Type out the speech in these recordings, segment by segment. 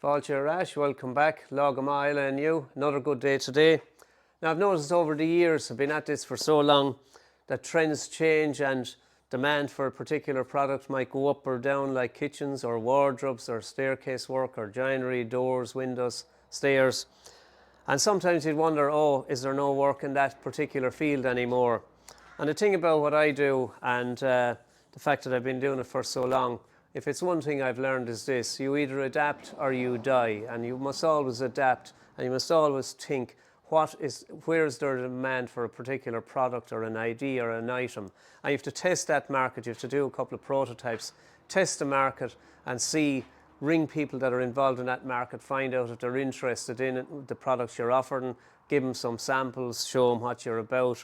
Fáilte Rash, welcome back. Logam Isle and you. Another good day today. Now I've noticed over the years, I've been at this for so long, that trends change and demand for a particular product might go up or down, like kitchens or wardrobes or staircase work or joinery, doors, windows, stairs. And sometimes you'd wonder, oh, is there no work in that particular field anymore? And the thing about what I do and the fact that I've been doing it for so long, if it's one thing I've learned is this: you either adapt or you die, and you must always adapt, and you must always think, where is there a demand for a particular product or an idea or an item? And you have to test that market. You have to do a couple of prototypes, test the market and ring people that are involved in that market, find out if they're interested in it, the products you're offering, give them some samples, show them what you're about.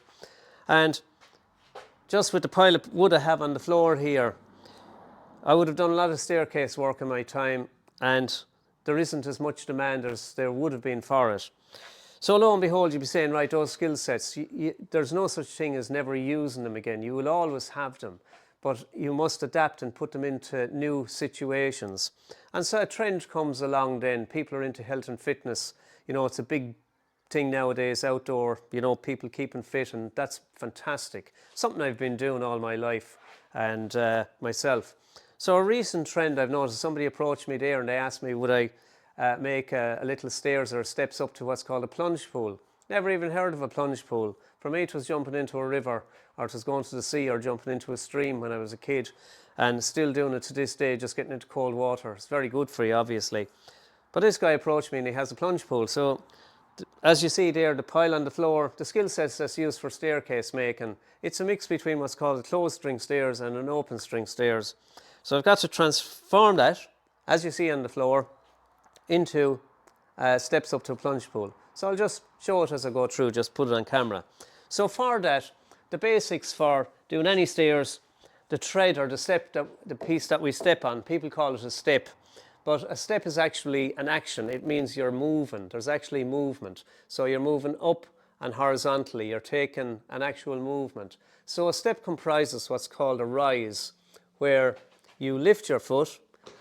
And just with the pile of wood I have on the floor here, I would have done a lot of staircase work in my time, and there isn't as much demand as there would have been for it. So lo and behold, you'd be saying, right, those skill sets, there's no such thing as never using them again. You will always have them, but you must adapt and put them into new situations. And so a trend comes along then. People are into health and fitness. You know, it's a big thing nowadays, outdoor, you know, people keeping fit, and that's fantastic. Something I've been doing all my life and myself. So a recent trend I've noticed, somebody approached me there and they asked me would I make a little stairs or steps up to what's called a plunge pool. Never even heard of a plunge pool. For me it was jumping into a river, or it was going to the sea, or jumping into a stream when I was a kid, and still doing it to this day, just getting into cold water. It's very good for you, obviously. But this guy approached me and he has a plunge pool. So as you see there, the pile on the floor, the skill sets that's used for staircase making, it's a mix between what's called a closed string stairs and an open string stairs. So I've got to transform that, as you see on the floor, into steps up to a plunge pool. So I'll just show it as I go through, just put it on camera. So for that, the basics for doing any stairs, the tread or the step, the piece that we step on, people call it a step. But a step is actually an action. It means you're moving. There's actually movement. So you're moving up and horizontally. You're taking an actual movement. So a step comprises what's called a rise, where you lift your foot,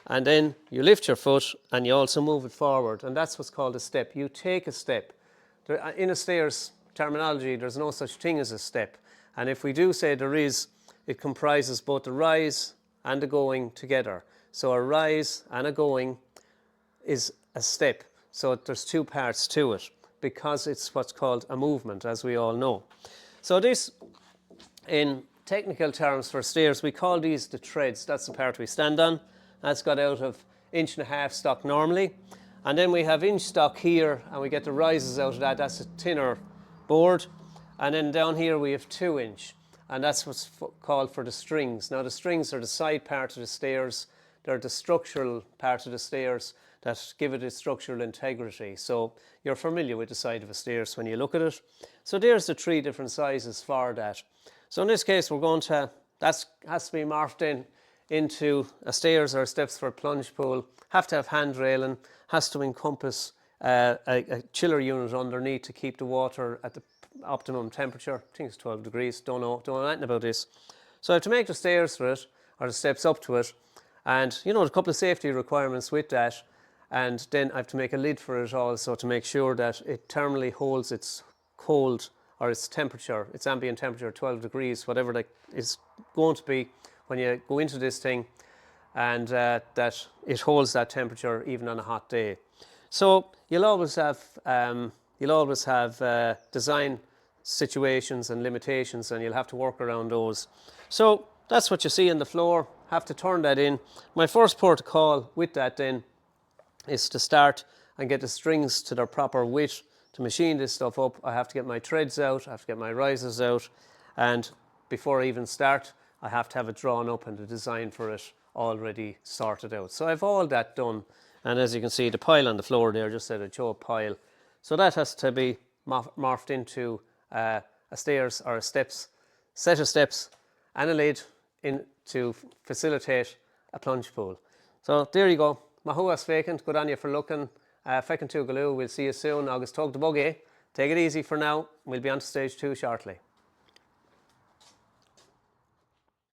and then you lift your foot and you also move it forward, and that's what's called a step. You take a step. In a stairs terminology, there's no such thing as a step, and if we do say there is, it comprises both the rise and the going together. So a rise and a going is a step. So there's two parts to it, because it's what's called a movement, as we all know. So this, in technical terms for stairs, we call these the treads. That's the part we stand on. That's got out of 1.5 inch stock normally. And then we have inch stock here, and we get the rises out of that. That's a thinner board. And then down here we have 2 inch. And that's what's called for the strings. Now the strings are the side part of the stairs. They're the structural part of the stairs that give it its structural integrity. So you're familiar with the side of a stairs when you look at it. So there's the 3 different sizes for that. So in this case, we're going to, that has to be morphed into a stairs or steps for a plunge pool. Have to have hand railing, has to encompass a chiller unit underneath to keep the water at the optimum temperature. I think it's 12 degrees, don't know anything about this. So I have to make the stairs for it, or the steps up to it, and you know, a couple of safety requirements with that, and then I have to make a lid for it also to make sure that it thermally holds its cold, or its temperature, its ambient temperature, 12 degrees, whatever that is going to be when you go into this thing, and that it holds that temperature even on a hot day. So you'll always have design situations and limitations, and you'll have to work around those. So that's what you see on the floor. Have to turn that in. My first protocol with that then is to start and get the strings to their proper width. To machine this stuff up, I have to get my treads out, I have to get my risers out, and before I even start, I have to have it drawn up and the design for it already sorted out. So I have all that done, and as you can see, the pile on the floor there, just said I'd show a pile. So that has to be morphed into a stairs or a steps, set of steps and a lid in to facilitate a plunge pool. So there you go. Mahuas vacant, good on you for looking. Feckin' to Galoo, we'll see you soon. August tug the buggy. Take it easy for now. We'll be on to stage 2 shortly.